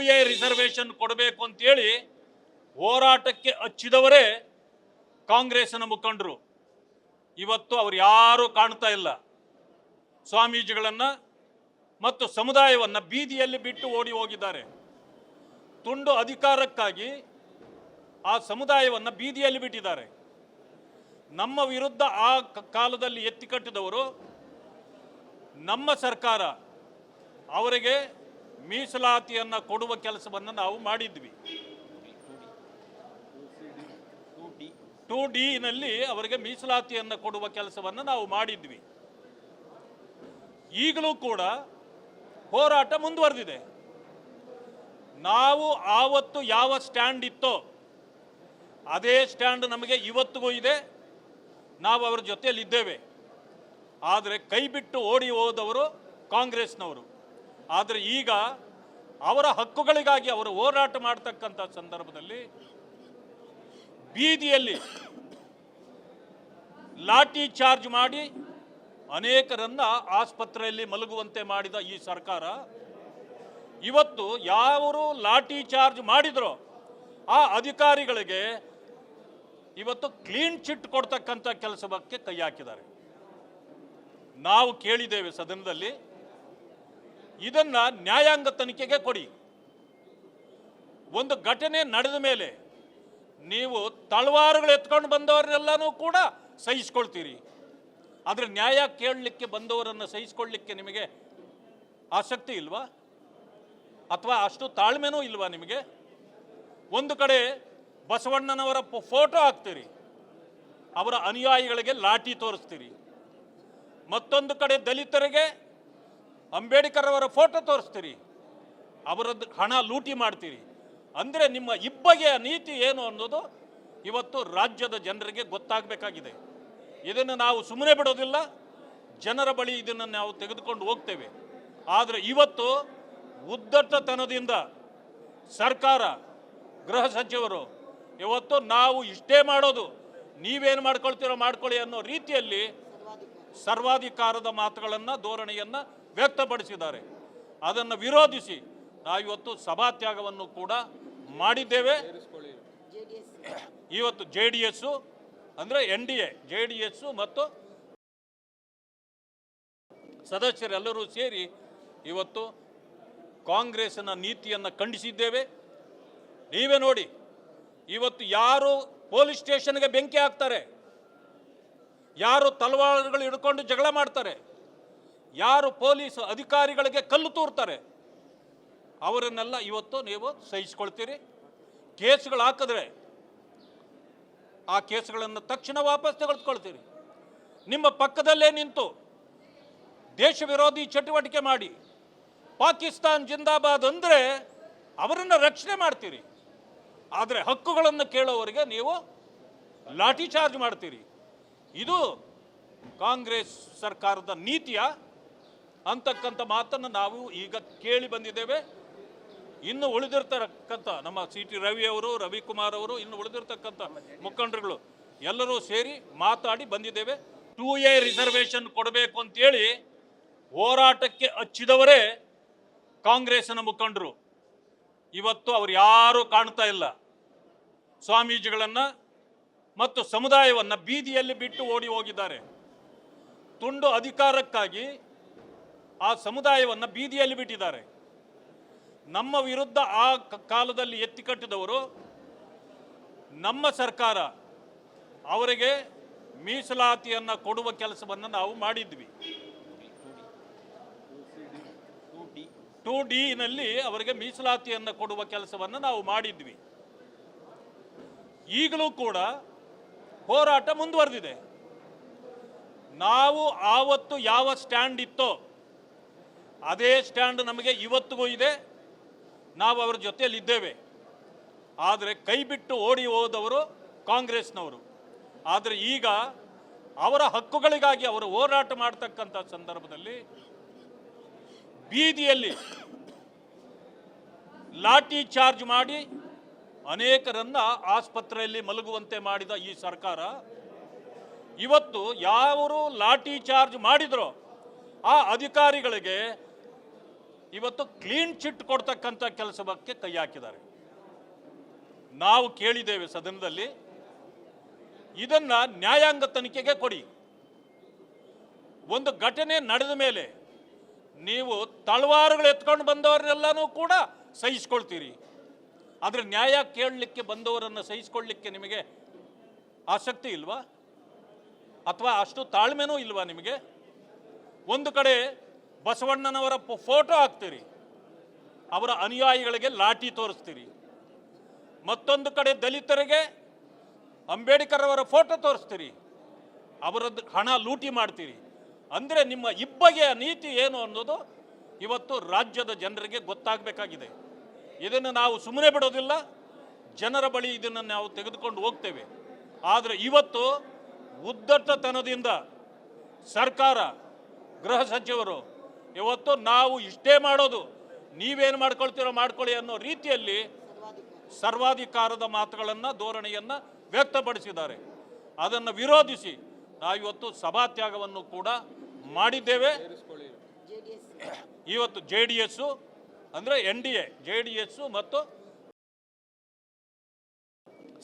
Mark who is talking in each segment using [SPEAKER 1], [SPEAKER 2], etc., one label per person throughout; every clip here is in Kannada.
[SPEAKER 1] 2A ರಿಸರ್ವೇಷನ್ ಕೊಡಬೇಕು ಅಂತೇಳಿ ಹೋರಾಟಕ್ಕೆ ಹಚ್ಚಿದವರೇ ಕಾಂಗ್ರೆಸ್ನ ಮುಖಂಡರು. ಇವತ್ತು ಅವರು ಯಾರೂ ಕಾಣ್ತಾ ಇಲ್ಲ. ಸ್ವಾಮೀಜಿಗಳನ್ನು ಮತ್ತು ಸಮುದಾಯವನ್ನು ಬೀದಿಯಲ್ಲಿ ಬಿಟ್ಟು ಓಡಿ ಹೋಗಿದ್ದಾರೆ. ತುಂಡು ಅಧಿಕಾರಕ್ಕಾಗಿ ಆ ಸಮುದಾಯವನ್ನು ಬೀದಿಯಲ್ಲಿ ಬಿಟ್ಟಿದ್ದಾರೆ. ನಮ್ಮ ವಿರುದ್ಧ ಆ ಕಾಲದಲ್ಲಿ ಎತ್ತಿಕಟ್ಟಿದವರು ನಮ್ಮ ಸರ್ಕಾರ ಅವರಿಗೆ ಮೀಸಲಾತಿಯನ್ನು ಕೊಡುವ ಕೆಲಸವನ್ನು ನಾವು ಮಾಡಿದ್ವಿ. 2D ನಲ್ಲಿ ಅವರಿಗೆ ಮೀಸಲಾತಿಯನ್ನು ಕೊಡುವ ಕೆಲಸವನ್ನು ನಾವು ಮಾಡಿದ್ವಿ. ಈಗಲೂ ಕೂಡ ಹೋರಾಟ ಮುಂದುವರೆದಿದೆ. ನಾವು ಆವತ್ತು ಯಾವ ಸ್ಟ್ಯಾಂಡ್ ಇತ್ತೋ ಅದೇ ಸ್ಟ್ಯಾಂಡ್ ನಮಗೆ ಇವತ್ತಿಗೂ ಇದೆ. ನಾವು ಅವರ ಜೊತೆಯಲ್ಲಿದ್ದೇವೆ. ಆದರೆ ಕೈ ಬಿಟ್ಟು ಓಡಿ ಹೋದವರು ಕಾಂಗ್ರೆಸ್ನವರು. ಆದರೆ ಈಗ ಅವರ ಹಕ್ಕುಗಳಿಗಾಗಿ ಅವರು ಹೋರಾಟ ಮಾಡ್ತಕ್ಕಂಥ ಸಂದರ್ಭದಲ್ಲಿ ಬೀದಿಯಲ್ಲಿ ಲಾಠಿ ಚಾರ್ಜ್ ಮಾಡಿ ಅನೇಕರನ್ನ ಆಸ್ಪತ್ರೆಯಲ್ಲಿ ಮಲಗುವಂತೆ ಮಾಡಿದ ಈ ಸರ್ಕಾರ ಇವತ್ತು ಯಾರು ಲಾಠಿ ಚಾರ್ಜ್ ಮಾಡಿದ್ರೋ ಆ ಅಧಿಕಾರಿಗಳಿಗೆ ಇವತ್ತು ಕ್ಲೀನ್ ಚಿಟ್ ಕೊಡ್ತಕ್ಕಂಥ ಕೆಲಸಕ್ಕೆ ಕೈ ಹಾಕಿದ್ದಾರೆ. ನಾವು ಕೇಳಿದ್ದೇವೆ ಸದನದಲ್ಲಿ, ಇದನ್ನ ನ್ಯಾಯಾಂಗ ತನಿಖೆಗೆ ಕೊಡಿ. ಒಂದು ಘಟನೆ ನಡೆದ ಮೇಲೆ ನೀವು ತಳವಾರುಗಳು ಎತ್ಕೊಂಡು ಬಂದವರನ್ನೆಲ್ಲನೂ ಕೂಡ ಸಹಿಸ್ಕೊಳ್ತೀರಿ. ಆದರೆ ನ್ಯಾಯ ಕೇಳಲಿಕ್ಕೆ ಬಂದವರನ್ನು ಸಹಿಸ್ಕೊಳ್ಳಿಕ್ಕೆ ನಿಮಗೆ ಆಸಕ್ತಿ ಇಲ್ವಾ? ಅಥವಾ ಅಷ್ಟು ತಾಳ್ಮೆನೂ ಇಲ್ವಾ ನಿಮಗೆ? ಒಂದು ಕಡೆ ಬಸವಣ್ಣನವರ ಫೋಟೋ ಹಾಕ್ತೀರಿ, ಅವರ ಅನುಯಾಯಿಗಳಿಗೆ ಲಾಠಿ ತೋರಿಸ್ತೀರಿ. ಮತ್ತೊಂದು ಕಡೆ ದಲಿತರಿಗೆ ಅಂಬೇಡ್ಕರ್ ಅವರ ಫೋಟೋ ತೋರಿಸ್ತೀರಿ, ಅವರದ್ದು ಹಣ ಲೂಟಿ ಮಾಡ್ತೀರಿ. ಅಂದರೆ ನಿಮ್ಮ ಇಬ್ಬಗೆಯ ನೀತಿ ಏನು ಅನ್ನೋದು ಇವತ್ತು ರಾಜ್ಯದ ಜನರಿಗೆ ಗೊತ್ತಾಗಬೇಕಾಗಿದೆ. ಇದನ್ನು ನಾವು ಸುಮ್ಮನೆ ಬಿಡೋದಿಲ್ಲ. ಜನರ ಬಳಿ ಇದನ್ನು ನಾವು ತೆಗೆದುಕೊಂಡು ಹೋಗ್ತೇವೆ. ಆದರೆ ಇವತ್ತು ಉದ್ದಟತನದಿಂದ ಸರ್ಕಾರ, ಗೃಹ ಸಚಿವರು ಇವತ್ತು ನಾವು ಇಷ್ಟೇ ಮಾಡೋದು, ನೀವೇನು ಮಾಡ್ಕೊಳ್ತೀರೋ ಮಾಡ್ಕೊಳ್ಳಿ ಅನ್ನೋ ರೀತಿಯಲ್ಲಿ ಸರ್ವಾಧಿಕಾರದ ಮಾತುಗಳನ್ನು, ಧೋರಣೆಯನ್ನು ವ್ಯಕ್ತಪಡಿಸಿದ್ದಾರೆ. ಅದನ್ನು ವಿರೋಧಿಸಿ ನಾವಿವತ್ತು ಸಭಾತ್ಯಾಗವನ್ನು ಕೂಡ ಮಾಡಿದ್ದೇವೆ. ಇವತ್ತು JDS ಅಂದರೆ NDA, JDS ಮತ್ತು ಸದಸ್ಯರೆಲ್ಲರೂ ಸೇರಿ ಇವತ್ತು ಕಾಂಗ್ರೆಸ್ನ ನೀತಿಯನ್ನು ಖಂಡಿಸಿದ್ದೇವೆ. ನೀವೇ ನೋಡಿ, ಇವತ್ತು ಯಾರು ಪೊಲೀಸ್ ಸ್ಟೇಷನ್ಗೆ ಬೆಂಕಿ ಹಾಕ್ತಾರೆ, ಯಾರು ತಲವಾರುಗಳು ಹಿಡ್ಕೊಂಡು ಜಗಳ ಮಾಡ್ತಾರೆ, ಯಾರು ಪೊಲೀಸ್ ಅಧಿಕಾರಿಗಳಿಗೆ ಕಲ್ಲು ತೂರ್ತಾರೆ, ಅವರನ್ನೆಲ್ಲ ಇವತ್ತು ನೀವು ಸಹಿಸ್ಕೊಳ್ತೀರಿ. ಕೇಸ್ಗಳು ಹಾಕಿದ್ರೆ ಆ ಕೇಸ್ಗಳನ್ನು ತಕ್ಷಣ ವಾಪಸ್ ತೆಗೆದುಕೊಳ್ತೀರಿ. ನಿಮ್ಮ ಪಕ್ಕದಲ್ಲೇ ನಿಂತು ದೇಶ ವಿರೋಧಿ ಚಟುವಟಿಕೆ ಮಾಡಿ ಪಾಕಿಸ್ತಾನ್ ಜಿಂದಾಬಾದ್ ಅಂದರೆ ಅವರನ್ನು ರಕ್ಷಣೆ ಮಾಡ್ತೀರಿ. ಆದರೆ ಹಕ್ಕುಗಳನ್ನು ಕೇಳೋವರಿಗೆ ನೀವು ಲಾಠಿ ಚಾರ್ಜ್ ಮಾಡ್ತೀರಿ. ಇದು ಕಾಂಗ್ರೆಸ್ ಸರ್ಕಾರದ ನೀತಿಯ ಅಂತಕ್ಕಂಥ ಮಾತನ್ನು ನಾವು ಈಗ ಕೇಳಿ ಬಂದಿದ್ದೇವೆ. ಇನ್ನು ಉಳಿದಿರ್ತಕ್ಕಂಥ ನಮ್ಮ CT ರವಿ ಅವರು, ರವಿಕುಮಾರ್ ಅವರು, ಇನ್ನು ಉಳಿದಿರ್ತಕ್ಕಂಥ ಮುಖಂಡರುಗಳು ಎಲ್ಲರೂ ಸೇರಿ ಮಾತಾಡಿ ಬಂದಿದ್ದೇವೆ. 2A ರಿಸರ್ವೇಷನ್ ಕೊಡಬೇಕು ಅಂತೇಳಿ ಹೋರಾಟಕ್ಕೆ ಹಚ್ಚಿದವರೇ ಕಾಂಗ್ರೆಸ್ನ ಮುಖಂಡರು. ಇವತ್ತು ಅವರು ಯಾರೂ ಕಾಣ್ತಾ ಇಲ್ಲ. ಸ್ವಾಮೀಜಿಗಳನ್ನು ಮತ್ತು ಸಮುದಾಯವನ್ನು ಬೀದಿಯಲ್ಲಿ ಬಿಟ್ಟು ಓಡಿ ಹೋಗಿದ್ದಾರೆ. ತುಂಡು ಅಧಿಕಾರಕ್ಕಾಗಿ ಆ ಸಮುದಾಯವನ್ನು ಬೀದಿಯಲ್ಲಿ ಬಿಟ್ಟಿದ್ದಾರೆ. ನಮ್ಮ ವಿರುದ್ಧ ಆ ಕಾಲದಲ್ಲಿ ಎತ್ತಿಕಟ್ಟಿದವರು ನಮ್ಮ ಸರ್ಕಾರ ಅವರಿಗೆ ಮೀಸಲಾತಿಯನ್ನು ಕೊಡುವ ಕೆಲಸವನ್ನು ನಾವು ಮಾಡಿದ್ವಿ. 2D ನಲ್ಲಿ ಅವರಿಗೆ ಮೀಸಲಾತಿಯನ್ನು ಕೊಡುವ ಕೆಲಸವನ್ನು ನಾವು ಮಾಡಿದ್ವಿ. ಈಗಲೂ ಕೂಡ ಹೋರಾಟ ಮುಂದುವರೆದಿದೆ. ನಾವು ಆವತ್ತು ಯಾವ ಸ್ಟ್ಯಾಂಡ್ ಇತ್ತೋ ಅದೇ ಸ್ಟ್ಯಾಂಡ್ ನಮಗೆ ಇವತ್ತಿಗೂ ಇದೆ. ನಾವು ಅವರ ಜೊತೆಯಲ್ಲಿದ್ದೇವೆ. ಆದರೆ ಕೈ ಬಿಟ್ಟು ಓಡಿ ಹೋದವರು ಕಾಂಗ್ರೆಸ್ನವರು. ಆದರೆ ಈಗ ಅವರ ಹಕ್ಕುಗಳಿಗಾಗಿ ಅವರು ಹೋರಾಟ ಮಾಡ್ತಕ್ಕಂಥ ಸಂದರ್ಭದಲ್ಲಿ ಬೀದಿಯಲ್ಲಿ ಲಾಠಿ ಚಾರ್ಜ್ ಮಾಡಿ ಅನೇಕರನ್ನ ಆಸ್ಪತ್ರೆಯಲ್ಲಿ ಮಲಗುವಂತೆ ಮಾಡಿದ ಈ ಸರ್ಕಾರ ಇವತ್ತು ಯಾರು ಲಾಠಿ ಚಾರ್ಜ್ ಮಾಡಿದ್ರೋ ಆ ಅಧಿಕಾರಿಗಳಿಗೆ ಇವತ್ತು ಕ್ಲೀನ್ ಚಿಟ್ ಕೊಡ್ತಕ್ಕಂಥ ಕೆಲಸಕ್ಕೆ ಕೈ ಹಾಕಿದ್ದಾರೆ. ನಾವು ಕೇಳಿದ್ದೇವೆ ಸದನದಲ್ಲಿ, ಇದನ್ನ ನ್ಯಾಯಾಂಗ ತನಿಖೆಗೆ ಕೊಡಿ. ಒಂದು ಘಟನೆ ನಡೆದ ಮೇಲೆ ನೀವು ತಳವಾರುಗಳು ಎತ್ಕೊಂಡು ಬಂದವರನ್ನೆಲ್ಲನೂ ಕೂಡ ಸಹಿಸ್ಕೊಳ್ತೀರಿ, ಆದರೆ ನ್ಯಾಯ ಕೇಳಲಿಕ್ಕೆ ಬಂದವರನ್ನು ಸಹಿಸ್ಕೊಳ್ಳಿಕ್ಕೆ ನಿಮಗೆ ಆಸಕ್ತಿ ಇಲ್ವಾ? ಅಥವಾ ಅಷ್ಟು ತಾಳ್ಮೆನೂ ಇಲ್ವಾ ನಿಮಗೆ? ಒಂದು ಕಡೆ ಬಸವಣ್ಣನವರ ಫೋಟೋ ಹಾಕ್ತೀರಿ, ಅವರ ಅನುಯಾಯಿಗಳಿಗೆ ಲಾಠಿ ತೋರಿಸ್ತೀರಿ. ಮತ್ತೊಂದು ಕಡೆ ದಲಿತರಿಗೆ ಅಂಬೇಡ್ಕರ್ ಅವರ ಫೋಟೋ ತೋರಿಸ್ತೀರಿ, ಅವರದ್ದು ಹಣ ಲೂಟಿ ಮಾಡ್ತೀರಿ. ಅಂದರೆ ನಿಮ್ಮ ಇಬ್ಬಗೆಯ ನೀತಿ ಏನು ಅನ್ನೋದು ಇವತ್ತು ರಾಜ್ಯದ ಜನರಿಗೆ ಗೊತ್ತಾಗಬೇಕಾಗಿದೆ. ಇದನ್ನು ನಾವು ಸುಮ್ಮನೆ ಬಿಡೋದಿಲ್ಲ, ಜನರ ಬಳಿ ಇದನ್ನು ನಾವು ತೆಗೆದುಕೊಂಡು ಹೋಗ್ತೇವೆ. ಆದರೆ ಇವತ್ತು ಉದ್ದಟತನದಿಂದ ಸರ್ಕಾರ, ಗೃಹ ಸಚಿವರು ಇವತ್ತು ನಾವು ಇಷ್ಟೇ ಮಾಡೋದು, ನೀವೇನು ಮಾಡ್ಕೊಳ್ತೀರೋ ಮಾಡ್ಕೊಳ್ಳಿ ಅನ್ನೋ ರೀತಿಯಲ್ಲಿ ಸರ್ವಾಧಿಕಾರದ ಮಾತುಗಳನ್ನು, ಧೋರಣೆಯನ್ನು ವ್ಯಕ್ತಪಡಿಸಿದ್ದಾರೆ. ಅದನ್ನು ವಿರೋಧಿಸಿ ನಾವಿವತ್ತು ಸಭಾತ್ಯಾಗವನ್ನು ಕೂಡ ಮಾಡಿದ್ದೇವೆ. ಇವತ್ತು JDS ಅಂದರೆ NDA, JDS ಮತ್ತು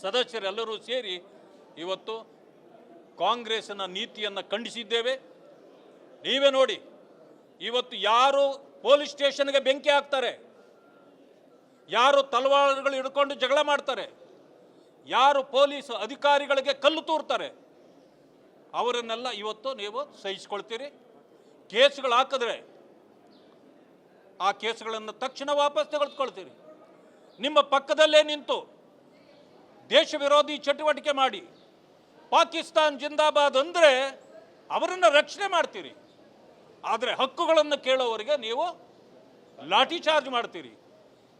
[SPEAKER 1] ಸದಸ್ಯರೆಲ್ಲರೂ ಸೇರಿ ಇವತ್ತು ಕಾಂಗ್ರೆಸ್ನ ನೀತಿಯನ್ನು ಖಂಡಿಸಿದ್ದೇವೆ. ನೀವೇ ನೋಡಿ, ಇವತ್ತು ಯಾರು ಪೊಲೀಸ್ ಸ್ಟೇಷನ್ಗೆ ಬೆಂಕಿ ಹಾಕ್ತಾರೆ, ಯಾರು ತಲವಾರುಗಳು ಹಿಡ್ಕೊಂಡು ಜಗಳ ಮಾಡ್ತಾರೆ, ಯಾರು ಪೊಲೀಸ್ ಅಧಿಕಾರಿಗಳಿಗೆ ಕಲ್ಲು ತೂರ್ತಾರೆ, ಅವರನ್ನೆಲ್ಲ ಇವತ್ತು ನೀವು ಸಹಿಸ್ಕೊಳ್ತೀರಿ. ಕೇಸ್ಗಳು ಹಾಕಿದ್ರೆ ಆ ಕೇಸ್ಗಳನ್ನು ತಕ್ಷಣ ವಾಪಸ್ ತೆಗೆದುಕೊಳ್ತೀರಿ. ನಿಮ್ಮ ಪಕ್ಕದಲ್ಲೇ ನಿಂತು ದೇಶ ವಿರೋಧಿ ಚಟುವಟಿಕೆ ಮಾಡಿ ಪಾಕಿಸ್ತಾನ್ ಜಿಂದಾಬಾದ್ ಅಂದರೆ ಅವರನ್ನು ರಕ್ಷಣೆ ಮಾಡ್ತೀರಿ. ಆದರೆ ಹಕ್ಕುಗಳನ್ನು ಕೇಳೋವರಿಗೆ ನೀವು ಲಾಠಿ ಚಾರ್ಜ್ ಮಾಡ್ತೀರಿ.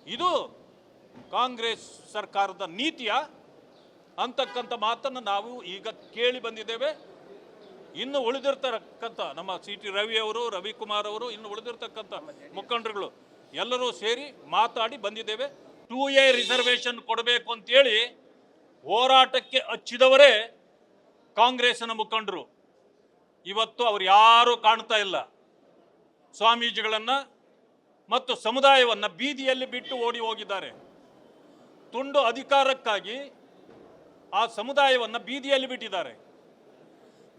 [SPEAKER 1] ಇದು ಕಾಂಗ್ರೆಸ್ ಸರ್ಕಾರದ ನೀತಿಯ ಅಂತಕ್ಕಂಥ ಮಾತನ್ನು ನಾವು ಈಗ ಕೇಳಿ ಬಂದಿದ್ದೇವೆ. ಇನ್ನು ಉಳಿದಿರ್ತಕ್ಕಂಥ ನಮ್ಮ CT ರವಿ ಅವರು, ರವಿಕುಮಾರ್ ಅವರು, ಇನ್ನು ಉಳಿದಿರ್ತಕ್ಕಂಥ ಮುಖಂಡರುಗಳು ಎಲ್ಲರೂ ಸೇರಿ ಮಾತಾಡಿ ಬಂದಿದ್ದೇವೆ. 2A ರಿಸರ್ವೇಷನ್ ಕೊಡಬೇಕು ಅಂತೇಳಿ ಹೋರಾಟಕ್ಕೆ ಹಚ್ಚಿದವರೇ ಕಾಂಗ್ರೆಸ್ನ ಮುಖಂಡರು. ಇವತ್ತು ಅವರು ಯಾರೂ ಕಾಣ್ತಾ ಇಲ್ಲ. ಸ್ವಾಮೀಜಿಗಳನ್ನು ಮತ್ತು ಸಮುದಾಯವನ್ನು ಬೀದಿಯಲ್ಲಿ ಬಿಟ್ಟು ಓಡಿ ಹೋಗಿದ್ದಾರೆ. ತುಂಡು ಅಧಿಕಾರಕ್ಕಾಗಿ ಆ ಸಮುದಾಯವನ್ನು ಬೀದಿಯಲ್ಲಿ ಬಿಟ್ಟಿದ್ದಾರೆ.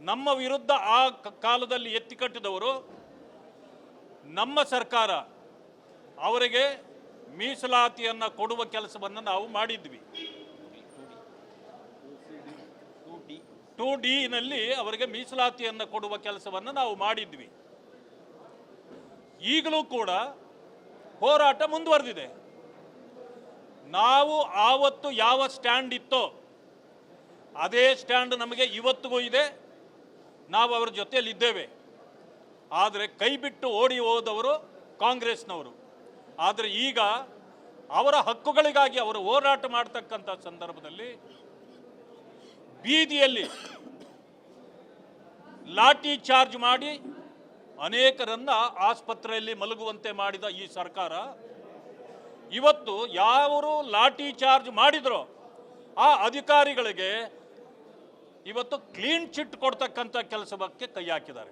[SPEAKER 1] ನಮ್ಮ ವಿರುದ್ಧ ಆ ಕಾಲದಲ್ಲಿ ಎತ್ತಿಕಟ್ಟಿದವರು ನಮ್ಮ ಸರ್ಕಾರ ಅವರಿಗೆ ಮೀಸಲಾತಿಯನ್ನು ಕೊಡುವ ಕೆಲಸವನ್ನು ನಾವು ಮಾಡಿದ್ವಿ. 2D ನಲ್ಲಿ ಅವರಿಗೆ ಮೀಸಲಾತಿಯನ್ನು ಕೊಡುವ ಕೆಲಸವನ್ನು ನಾವು ಮಾಡಿದ್ವಿ. ಈಗಲೂ ಕೂಡ ಹೋರಾಟ ಮುಂದುವರೆದಿದೆ. ನಾವು ಆವತ್ತು ಯಾವ ಸ್ಟ್ಯಾಂಡ್ ಇತ್ತೋ ಅದೇ ಸ್ಟ್ಯಾಂಡ್ ನಮಗೆ ಇವತ್ತಿಗೂ ಇದೆ. ನಾವು ಅವರ ಜೊತೆಯಲ್ಲಿದ್ದೇವೆ. ಆದರೆ ಕೈ ಬಿಟ್ಟು ಓಡಿ ಹೋದವರು ಕಾಂಗ್ರೆಸ್ನವರು. ಆದರೆ ಈಗ ಅವರ ಹಕ್ಕುಗಳಿಗಾಗಿ ಅವರು ಹೋರಾಟ ಮಾಡ್ತಕ್ಕಂಥ ಸಂದರ್ಭದಲ್ಲಿ ಬೀದಿಯಲ್ಲಿ ಲಾಠಿ ಚಾರ್ಜ್ ಮಾಡಿ ಅನೇಕರನ್ನ ಆಸ್ಪತ್ರೆಯಲ್ಲಿ ಮಲಗುವಂತೆ ಮಾಡಿದ ಈ ಸರ್ಕಾರ ಇವತ್ತು ಯಾರು ಲಾಠಿ ಚಾರ್ಜ್ ಮಾಡಿದ್ರೋ ಆ ಅಧಿಕಾರಿಗಳಿಗೆ ಇವತ್ತು ಕ್ಲೀನ್ ಚಿಟ್ ಕೊಡ್ತಕ್ಕಂಥ ಕೆಲಸಕ್ಕೆ ಕೈ ಹಾಕಿದ್ದಾರೆ.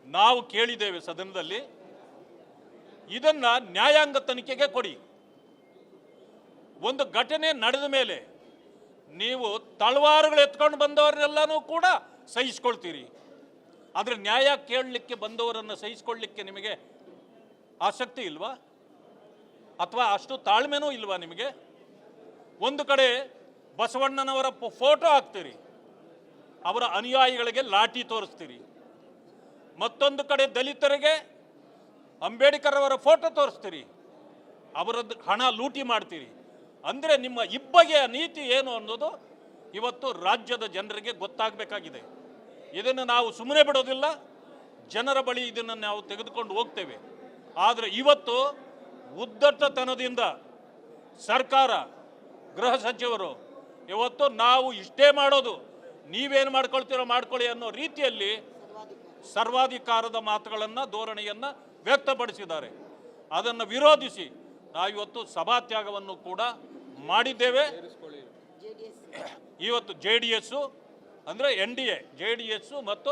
[SPEAKER 1] ನಾವು ಕೇಳಿದ್ದೇವೆ ಸದನದಲ್ಲಿ, ಇದನ್ನ ನ್ಯಾಯಾಂಗ ತನಿಖೆಗೆ ಕೊಡಿ. ಒಂದು ಘಟನೆ ನಡೆದ ಮೇಲೆ ನೀವು ತಳವಾರುಗಳು ಎತ್ಕೊಂಡು ಬಂದವರನ್ನೆಲ್ಲನೂ ಕೂಡ ಸಹಿಸ್ಕೊಳ್ತೀರಿ, ಆದರೆ ನ್ಯಾಯ ಕೇಳಲಿಕ್ಕೆ ಬಂದವರನ್ನು ಸಹಿಸ್ಕೊಳ್ಳಿಕ್ಕೆ ನಿಮಗೆ ಆಸಕ್ತಿ ಇಲ್ವಾ? ಅಥವಾ ಅಷ್ಟು ತಾಳ್ಮೆನೂ ಇಲ್ವಾ ನಿಮಗೆ? ಒಂದು ಕಡೆ ಬಸವಣ್ಣನವರ ಫೋಟೋ ಹಾಕ್ತೀರಿ, ಅವರ ಅನುಯಾಯಿಗಳಿಗೆ ಲಾಠಿ ತೋರಿಸ್ತೀರಿ. ಮತ್ತೊಂದು ಕಡೆ ದಲಿತರಿಗೆ ಅಂಬೇಡ್ಕರ್ ಅವರ ಫೋಟೋ ತೋರಿಸ್ತೀರಿ, ಅವರದ್ದು ಹಣ ಲೂಟಿ ಮಾಡ್ತೀರಿ. ಅಂದರೆ ನಿಮ್ಮ ಇಬ್ಬಗೆಯ ನೀತಿ ಏನು ಅನ್ನೋದು ಇವತ್ತು ರಾಜ್ಯದ ಜನರಿಗೆ ಗೊತ್ತಾಗಬೇಕಾಗಿದೆ. ಇದನ್ನು ನಾವು ಸುಮ್ಮನೆ ಬಿಡೋದಿಲ್ಲ, ಜನರ ಬಳಿ ಇದನ್ನು ನಾವು ತೆಗೆದುಕೊಂಡು ಹೋಗ್ತೇವೆ. ಆದರೆ ಇವತ್ತು ಉದ್ದಟತನದಿಂದ ಸರ್ಕಾರ, ಗೃಹ ಸಚಿವರು ಇವತ್ತು ನಾವು ಇಷ್ಟೇ ಮಾಡೋದು, ನೀವೇನು ಮಾಡ್ಕೊಳ್ತೀರೋ ಮಾಡ್ಕೊಳ್ಳಿ ಅನ್ನೋ ರೀತಿಯಲ್ಲಿ ಸರ್ವಾಧಿಕಾರದ ಮಾತುಗಳನ್ನು, ಧೋರಣೆಯನ್ನು ವ್ಯಕ್ತಪಡಿಸಿದ್ದಾರೆ. ಅದನ್ನು ವಿರೋಧಿಸಿ ನಾವಿವತ್ತು ಸಭಾತ್ಯಾಗವನ್ನು ಕೂಡ ಮಾಡಿದ್ದೇವೆ. ಇವತ್ತು JDS ಅಂದರೆ NDA, JDS ಮತ್ತು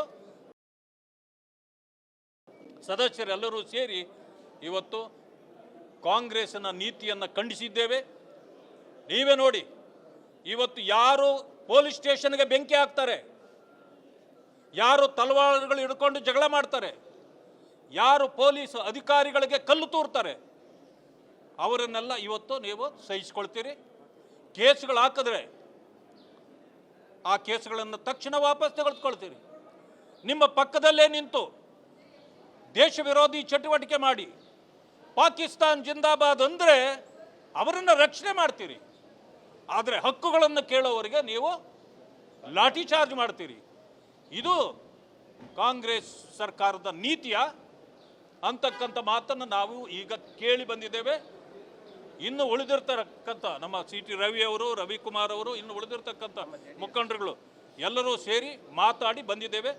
[SPEAKER 1] ಸದಸ್ಯರೆಲ್ಲರೂ ಸೇರಿ ಇವತ್ತು ಕಾಂಗ್ರೆಸ್ಸಿನ ನೀತಿಯನ್ನು ಖಂಡಿಸಿದ್ದೇವೆ. ನೀವೇ ನೋಡಿ, ಇವತ್ತು ಯಾರು ಪೊಲೀಸ್ ಸ್ಟೇಷನ್ಗೆ ಬೆಂಕಿ ಹಾಕ್ತಾರೆ, ಯಾರು ತಲವಾರುಗಳು ಹಿಡ್ಕೊಂಡು ಜಗಳ ಮಾಡ್ತಾರೆ, ಯಾರು ಪೊಲೀಸ್ ಅಧಿಕಾರಿಗಳಿಗೆ ಕಲ್ಲು ತೂರ್ತಾರೆ, ಅವರನ್ನೆಲ್ಲ ಇವತ್ತು ನೀವು ಸಹಿಸ್ಕೊಳ್ತೀರಿ. ಕೇಸ್ಗಳು ಹಾಕಿದ್ರೆ ಆ ಕೇಸ್ಗಳನ್ನು ತಕ್ಷಣ ವಾಪಸ್ ತೆಗೆದುಕೊಳ್ತೀರಿ. ನಿಮ್ಮ ಪಕ್ಕದಲ್ಲೇ ನಿಂತು ದೇಶ ವಿರೋಧಿ ಚಟುವಟಿಕೆ ಮಾಡಿ ಪಾಕಿಸ್ತಾನ್ ಜಿಂದಾಬಾದ್ ಅಂದರೆ ಅವರನ್ನು ರಕ್ಷಣೆ ಮಾಡ್ತೀರಿ. ಆದರೆ ಹಕ್ಕುಗಳನ್ನು ಕೇಳೋವರಿಗೆ ನೀವು ಲಾಠಿ ಚಾರ್ಜ್ ಮಾಡ್ತೀರಿ. ಇದು ಕಾಂಗ್ರೆಸ್ ಸರ್ಕಾರದ ನೀತಿಯ ಅಂತಕ್ಕಂಥ ಮಾತನ್ನು ನಾವು ಈಗ ಕೇಳಿ ಬಂದಿದ್ದೇವೆ. ಇನ್ನು ಉಳಿದಿರ್ತಕ್ಕಂಥ ನಮ್ಮ CT ರವಿ ಅವರು, ರವಿಕುಮಾರ್ ಅವರು, ಇನ್ನು ಉಳಿದಿರ್ತಕ್ಕಂಥ ಮುಖಂಡರುಗಳು ಎಲ್ಲರೂ ಸೇರಿ ಮಾತಾಡಿ ಬಂದಿದ್ದೇವೆ.